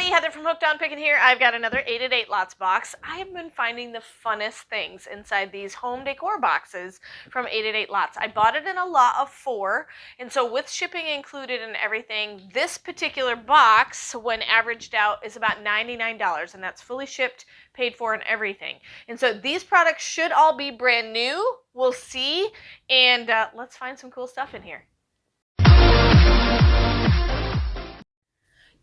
everybody, Heather from Hooked on Pickin here. I've got another 8 at 8 Lots box. I have been finding the funnest things inside these home decor boxes from 8 at 8 Lots. I bought it in a lot of 4, and so with shipping included and everything, this particular box, when averaged out, is about $99, and that's fully shipped, paid for, and everything. And so these products should all be brand new. We'll see, and let's find some cool stuff in here.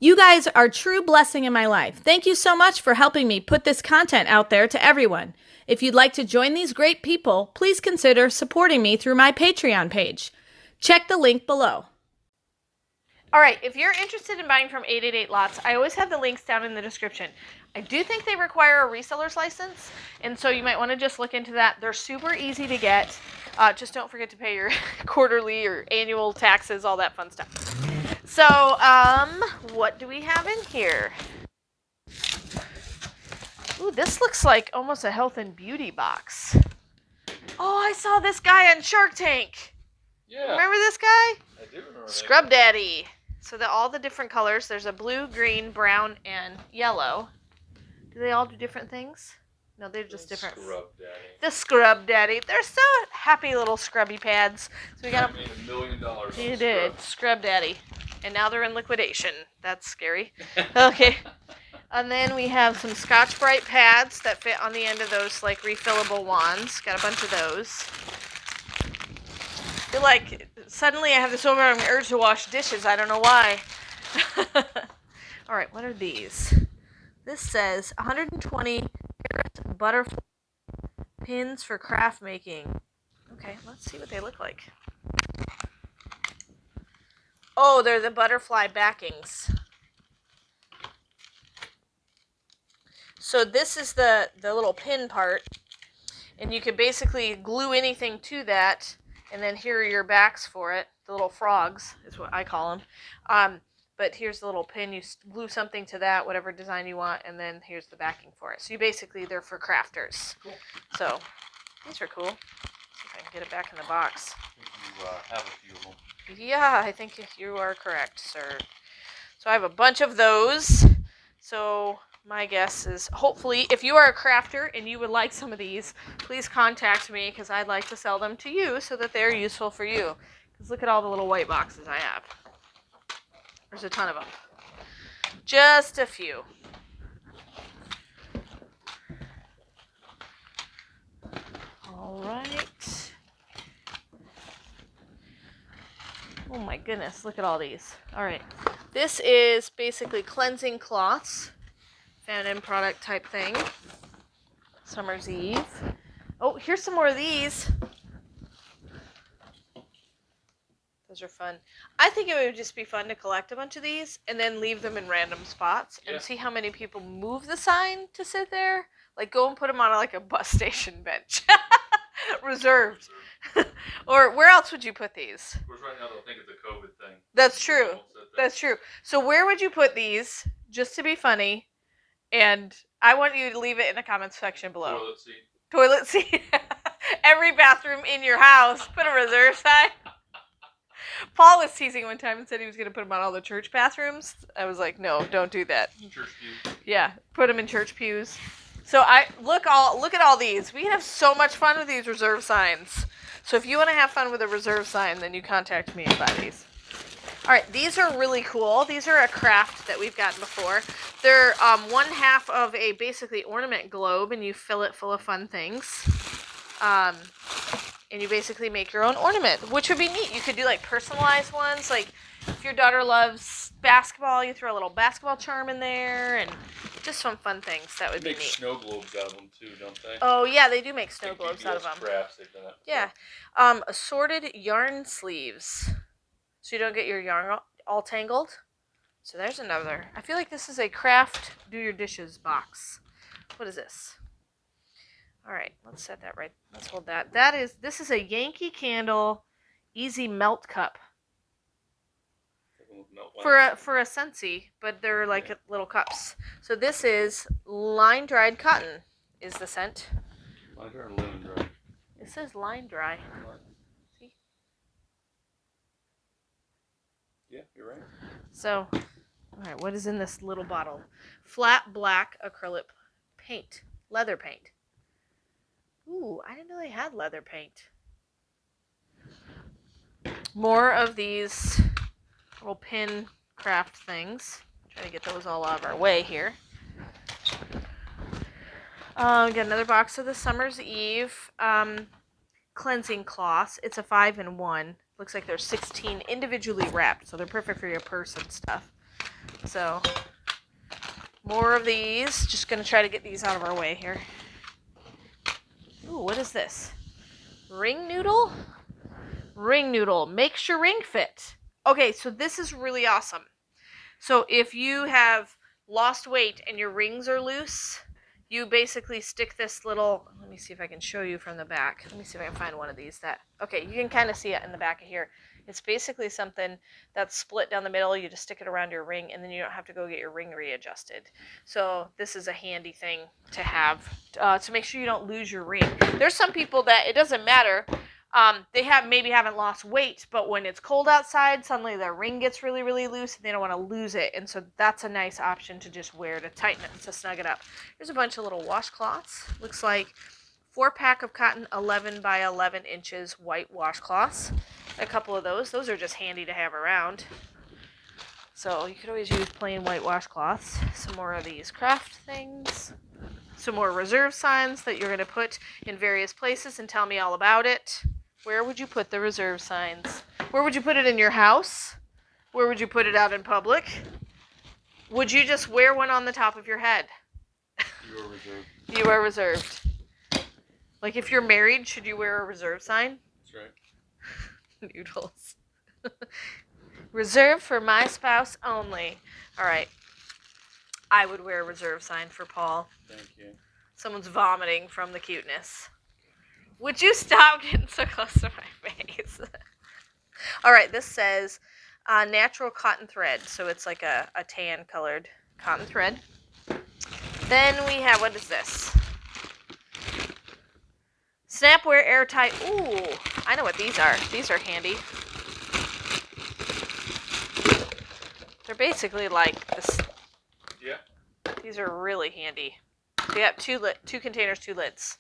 You guys are a true blessing in my life. Thank you so much for helping me put this content out there to everyone. If you'd like to join these great people, please consider supporting me through my Patreon page. Check the link below. All right, if you're interested in buying from 8 at 8 Lots, I always have the links down in the description. I do think they require a reseller's license, and so you might want to just look into that. They're super easy to get. Just don't forget to pay your quarterly or annual taxes, all that fun stuff. So, what do we have in here? Ooh, this looks like almost a health and beauty box. Oh, I saw this guy on Shark Tank. Yeah. Remember this guy? I do remember Scrub Daddy. So all the different colors. There's a blue, green, brown, and yellow. Do they all do different things? No, they're just different. Scrub Daddy. The Scrub Daddy. They're so happy little scrubby pads. So we got I made $1 million. You did. Scrub Daddy. And now they're in liquidation. That's scary. Okay. And then we have some Scotch-Brite pads that fit on the end of those like refillable wands. Got a bunch of those. I feel like suddenly I have this overwhelming urge to wash dishes. I don't know why. All right, what are these? This says 120 karat butterfly pins for craft making. Okay, let's see what they look like. Oh, they're the butterfly backings. So this is the little pin part, and you could basically glue anything to that, and then here are your backs for it. The little frogs is what I call them. But here's the little pin. You glue something to that, whatever design you want, and then here's the backing for it. So you basically, they're for crafters. Cool. So these are cool. Let's see if I can get it back in the box. You have a few of them. Yeah, I think you are correct, sir. So I have a bunch of those. So my guess is, hopefully, if you are a crafter and you would like some of these, please contact me because I'd like to sell them to you so that they're useful for you. Because look at all the little white boxes I have. There's a ton of them. Just a few. All right. Oh my goodness, look at all these. All right. This is basically cleansing cloths. Feminine product type thing. Summer's Eve. Oh, here's some more of these. Those are fun. I think it would just be fun to collect a bunch of these and then leave them in random spots and see how many people move the sign to sit there. Like go and put them on like a bus station bench. Reserved. Or where else would you put these? Of course, right now they'll think it's a COVID thing. That's true. That's true. So where would you put these, just to be funny? And I want you to leave it in the comments section below. Toilet seat. Toilet seat. Every bathroom in your house. Put a reserve sign. Paul was teasing one time and said he was going to put them on all the church bathrooms. I was like, no, don't do that. Church pews. Yeah, put them in church pews. So look at all these. We have so much fun with these reserve signs. So if you want to have fun with a reserve sign, then you contact me and buy these. All right, these are really cool. These are a craft that we've gotten before. They're one half of a basically ornament globe, and you fill it full of fun things. And you basically make your own ornament, which would be neat. You could do like personalized ones. Like if your daughter loves basketball, you throw a little basketball charm in there, and just some fun things. That would be neat. They make snow globes out of them too, don't they? Oh yeah, they do make snow globes out of them. Crafts, they've done that Yeah, assorted yarn sleeves, so you don't get your yarn all tangled. So there's another. I feel like this is a craft do your dishes box. What is this? All right, let's set that right. Let's hold that. This is a Yankee Candle Easy Melt Cup. For a Scentsy, but they're like little cups. So this is line dried cotton is the scent. Line dry or lemon dry? It says line dry. Yeah, you're right. So All right, what is in this little bottle? Flat black acrylic paint. Leather paint. Ooh, I didn't know they had leather paint. More of these little pin craft things. Try to get those all out of our way here. Got another box of the Summer's Eve cleansing cloths. It's a 5-in-1. Looks like they're 16 individually wrapped, so they're perfect for your purse and stuff. So, more of these. Just going to try to get these out of our way here. Ooh, what is this? Ring noodle? Ring noodle. Makes your ring fit. Okay, so this is really awesome. So if you have lost weight and your rings are loose, you basically stick this little, let me see if I can show you from the back. Let me see if I can find one of these that, okay, you can kind of see it in the back of here. It's basically something that's split down the middle. You just stick it around your ring, and then you don't have to go get your ring readjusted. So this is a handy thing to have to make sure you don't lose your ring. There's some people that it doesn't matter. They maybe haven't lost weight, but when it's cold outside, suddenly their ring gets really, really loose, and they don't want to lose it. And so that's a nice option to just wear to tighten it, to snug it up. Here's a bunch of little washcloths. Looks like 4-pack of cotton, 11 by 11 inches white washcloths. A couple of those. Those are just handy to have around. So you could always use plain white washcloths. Some more of these craft things. Some more reserve signs that you're going to put in various places and tell me all about it. Where would you put the reserve signs? Where would you put it in your house? Where would you put it out in public? Would you just wear one on the top of your head? You are reserved. You are reserved. Like if you're married, should you wear a reserve sign? That's right. Noodles. Reserved for my spouse only. All right. I would wear a reserve sign for Paul. Thank you. Someone's vomiting from the cuteness. Would you stop getting so close to my face? All right, this says natural cotton thread. So it's like a tan colored cotton thread. Then we have, what is this? Snapwear airtight. Ooh, I know what these are. These are handy. They're basically like this. Yeah. These are really handy. They have two containers, 2 lids.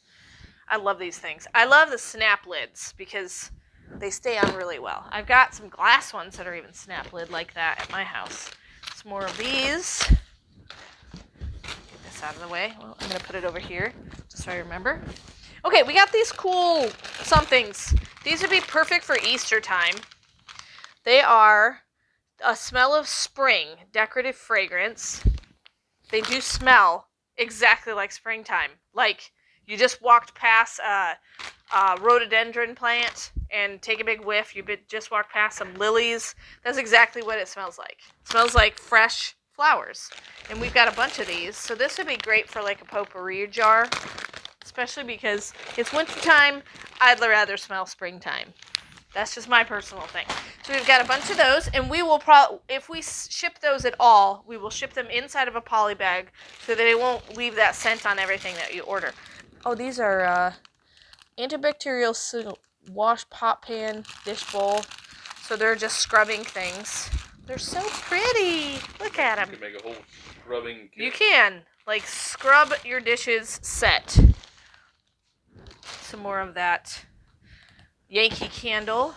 I love these things. I love the snap lids because they stay on really well. I've got some glass ones that are even snap lid like that at my house. Some more of these. Get this out of the way. Well, I'm going to put it over here just so I remember. Okay, we got these cool somethings. These would be perfect for Easter time. They are a smell of spring, decorative fragrance. They do smell exactly like springtime. Like you just walked past a rhododendron plant and take a big whiff. You just walked past some lilies. That's exactly what it smells like. It smells like fresh flowers. And we've got a bunch of these. So this would be great for like a potpourri jar. Especially because it's wintertime, I'd rather smell springtime. That's just my personal thing. So we've got a bunch of those, and we will if we ship those at all, we will ship them inside of a poly bag so that it won't leave that scent on everything that you order. Oh, these are antibacterial wash pot pan, dish bowl. So they're just scrubbing things. They're so pretty. Look at them. You can make a whole scrubbing kit. You can. Like, scrub your dishes set. Some more of that Yankee Candle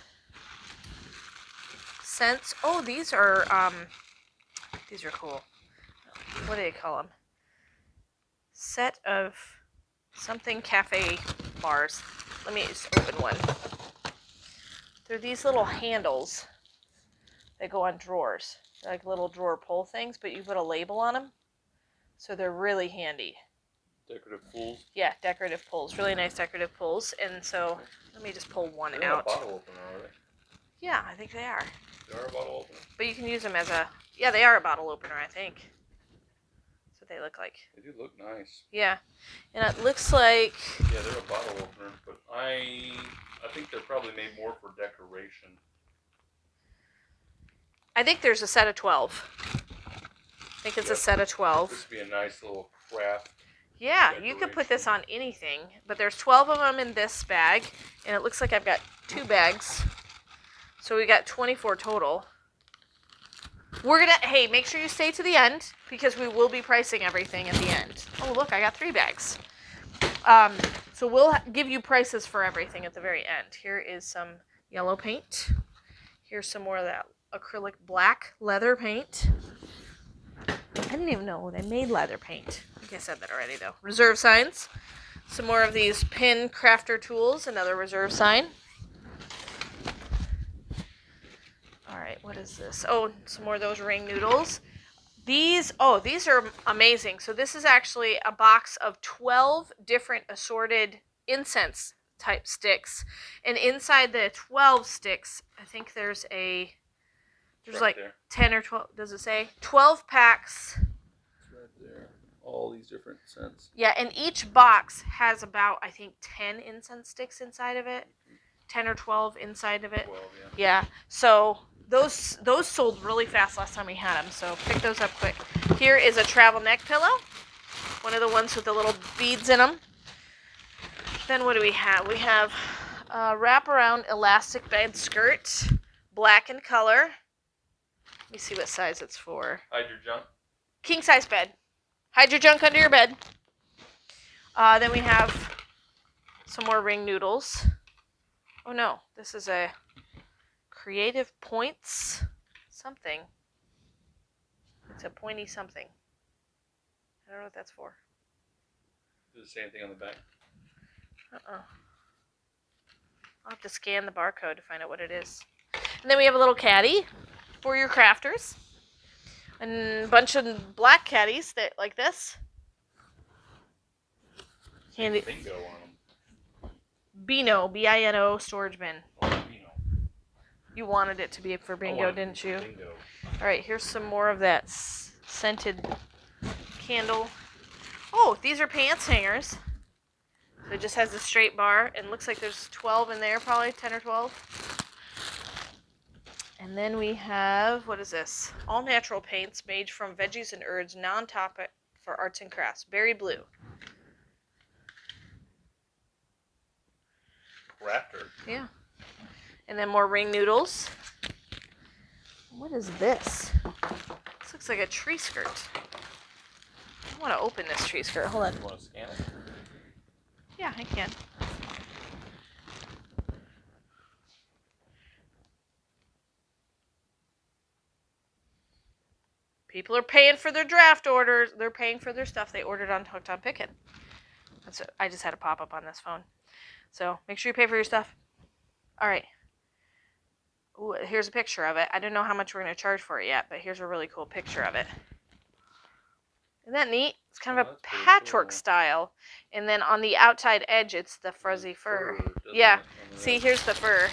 scents. Oh, these are cool. What do they call them? Set of something cafe bars. Let me just open one. They're these little handles that go on drawers. They're like little drawer pull things, but you put a label on them. So they're really handy. Decorative pulls. Yeah, decorative pulls. Really nice decorative pulls. And so, let me just pull one They're not out. a bottle opener, are they? Yeah, I think they are. They are a bottle opener. But you can use them as a... Yeah, they are a bottle opener, I think. That's what they look like. They do look nice. Yeah. And it looks like... Yeah, they're a bottle opener, but I think they're probably made more for decoration. I think there's a set of 12. I think it's a set of 12. This would be a nice little craft. Yeah, you could put this on anything. But there's 12 of them in this bag. And it looks like I've got 2 bags. So we got 24 total. Hey, make sure you stay to the end because we will be pricing everything at the end. Oh, look, I got 3 bags. So we'll give you prices for everything at the very end. Here is some yellow paint. Here's some more of that acrylic black leather paint. I didn't even know they made leather paint. I think I said that already, though. Reserve signs. Some more of these pin crafter tools. Another reserve sign. All right, what is this? Oh, some more of those ring noodles. These are amazing. So this is actually a box of 12 different assorted incense type sticks. And inside the 12 sticks, I think there's like there. 10 or 12, does it say? 12 packs. It's right there. All these different scents. Yeah, and each box has about, I think, 10 incense sticks inside of it. 10 or 12 inside of it. 12, yeah. So those sold really fast last time we had them, so pick those up quick. Here is a travel neck pillow. One of the ones with the little beads in them. Then what do we have? We have a wraparound elastic bed skirt. Black in color. Let me see what size it's for. Hide your junk. King size bed. Hide your junk under your bed. Then we have some more ring noodles. Oh no, this is a Creative Points something. It's a pointy something. I don't know what that's for. Does it say anything on the back? I'll have to scan the barcode to find out what it is. And then we have a little caddy for your crafters. And a bunch of black caddies that like this. Handy. Bingo on them. Bino, B-I-N-O, storage bin. Oh, Bino. You wanted it to be for bingo, didn't you? Bingo. All right, here's some more of that scented candle. Oh, these are pants hangers. So it just has a straight bar, and looks like there's 12 in there, probably 10 or 12. And then we have, what is this? All natural paints made from veggies and herbs, non-toxic for arts and crafts. Berry blue. Crafter. Yeah. And then more ring noodles. What is this? This looks like a tree skirt. I want to open this tree skirt. Hold on. You want to scan it? Yeah, I can. People are paying for their draft orders. They're paying for their stuff they ordered on Hooked on Pickin. That's it. I just had a pop-up on this phone. So make sure you pay for your stuff. All right. Ooh, here's a picture of it. I don't know how much we're going to charge for it yet, but here's a really cool picture of it. Isn't that neat? It's kind of a patchwork style. And then on the outside edge, it's the fuzzy fur. Yeah. See, here's the fur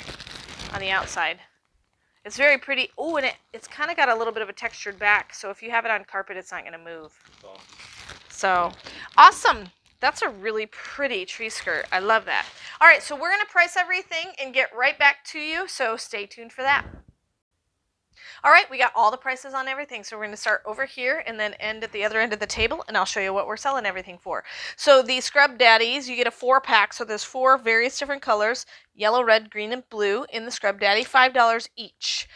on the outside. It's very pretty. Oh, and it's kind of got a little bit of a textured back. So if you have it on carpet, it's not going to move. So, awesome. That's a really pretty tree skirt. I love that. All right, so we're going to price everything and get right back to you. So stay tuned for that. All right, we got all the prices on everything. So we're going to start over here and then end at the other end of the table, and I'll show you what we're selling everything for. So the Scrub Daddies, you get a 4-pack. So there's 4 various different colors, yellow, red, green, and blue in the Scrub Daddy, $5 each.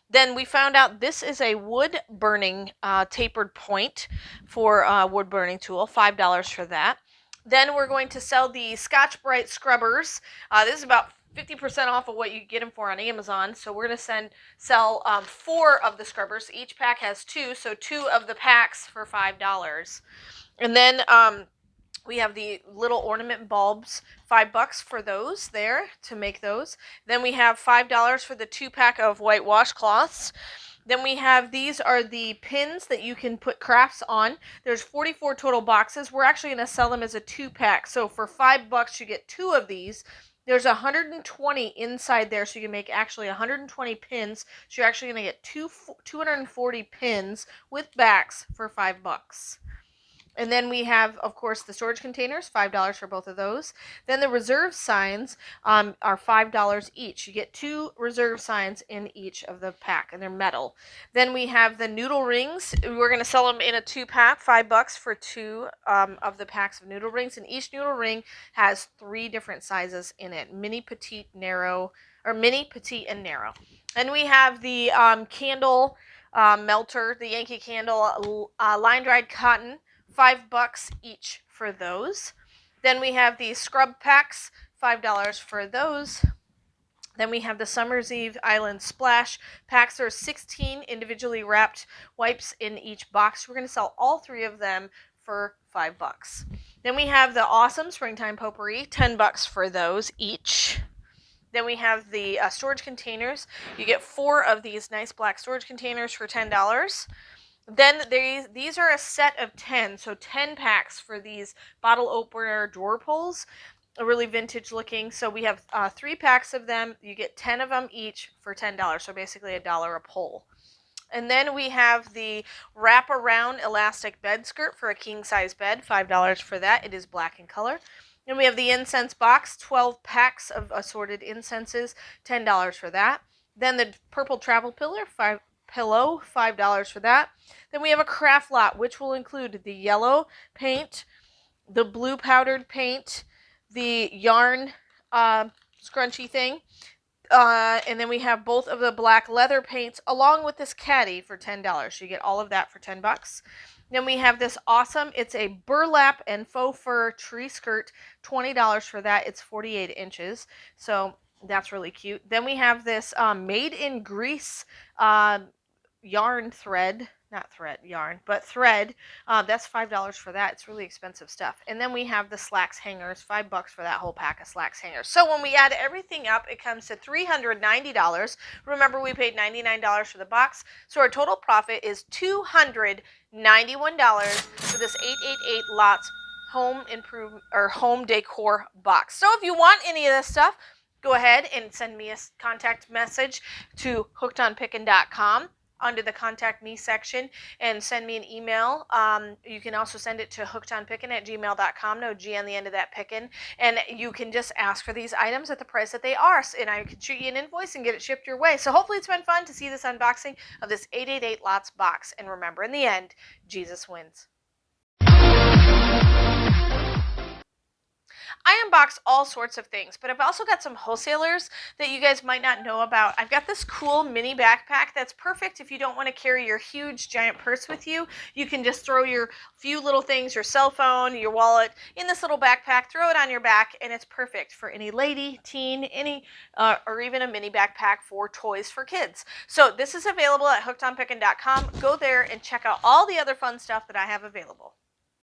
Then we found out this is a wood burning tapered point for wood burning tool, $5 for that. Then we're going to sell the Scotch Brite scrubbers. This is about 50% off of what you get them for on Amazon. So we're going to sell 4 of the scrubbers. Each pack has 2, so 2 of the packs for $5. And then we have the little ornament bulbs, $5 for those there to make those. Then we have $5 for the 2-pack of white washcloths. Then we have, these are the pins that you can put crafts on. There's 44 total boxes. We're actually going to sell them as a 2-pack. So for $5, you get 2 of these. There's 120 inside there, so you can make actually 120 pins. So you're actually going to get 240 pins with backs for $5. And then we have, of course, the storage containers, $5 for both of those. Then the reserve signs are $5 each. You get 2 reserve signs in each of the pack, and they're metal. Then we have the noodle rings. We're going to sell them in a 2-pack, $5 for 2 of the packs of noodle rings. And each noodle ring has 3 different sizes in it: mini, petite, narrow, or mini, petite, and narrow. And we have the candle melter, the Yankee Candle, line dried cotton, $5 each for those. Then we have the scrub packs, $5 for those. Then we have the Summer's Eve Island Splash packs. There are 16 individually wrapped wipes in each box. We're going to sell all 3 of them for $5. Then we have the Awesome Springtime Potpourri, $10 for those each. Then we have the storage containers. You get 4 of these nice black storage containers for $10. Then these are a set of 10, so 10 packs for these bottle opener drawer pulls. Really vintage looking. So we have 3 packs of them. You get 10 of them each for $10, so basically $1 a pull. And then we have the wraparound elastic bed skirt for a king size bed, $5 for that. It is black in color. Then we have the incense box, 12 packs of assorted incenses, $10 for that. Then the purple travel pillow, $5 for that. Then we have a craft lot, which will include the yellow paint, the blue powdered paint, the yarn scrunchy thing, and then we have both of the black leather paints along with this caddy for $10. You get all of that for $10. Then we have this awesome, it's a burlap and faux fur tree skirt, $20 for that. It's 48 inches, so that's really cute. Then we have this made in Greece yarn thread, not thread, yarn, but thread. That's $5 for that. It's really expensive stuff. And then we have the slacks hangers, $5 for that whole pack of slacks hangers. So when we add everything up, it comes to $390. Remember, we paid $99 for the box, so our total profit is $291 for this 888 Lots home improvement or home decor box. So if you want any of this stuff, go ahead and send me a contact message to hookedonpickin.com under the contact me section and send me an email. You can also send it to hookedonpickin@gmail.com, no G on the end of that pickin, and you can just ask for these items at the price that they are, and I can shoot you an invoice and get it shipped your way. So hopefully it's been fun to see this unboxing of this 888 Lots box, and remember, in the end, Jesus wins. I unbox all sorts of things, but I've also got some wholesalers that you guys might not know about. I've got this cool mini backpack that's perfect if you don't want to carry your huge giant purse with you. You can just throw your few little things, your cell phone, your wallet, in this little backpack, throw it on your back, and it's perfect for any lady, teen, or even a mini backpack for toys for kids. So this is available at hookedonpickin.com. Go there and check out all the other fun stuff that I have available.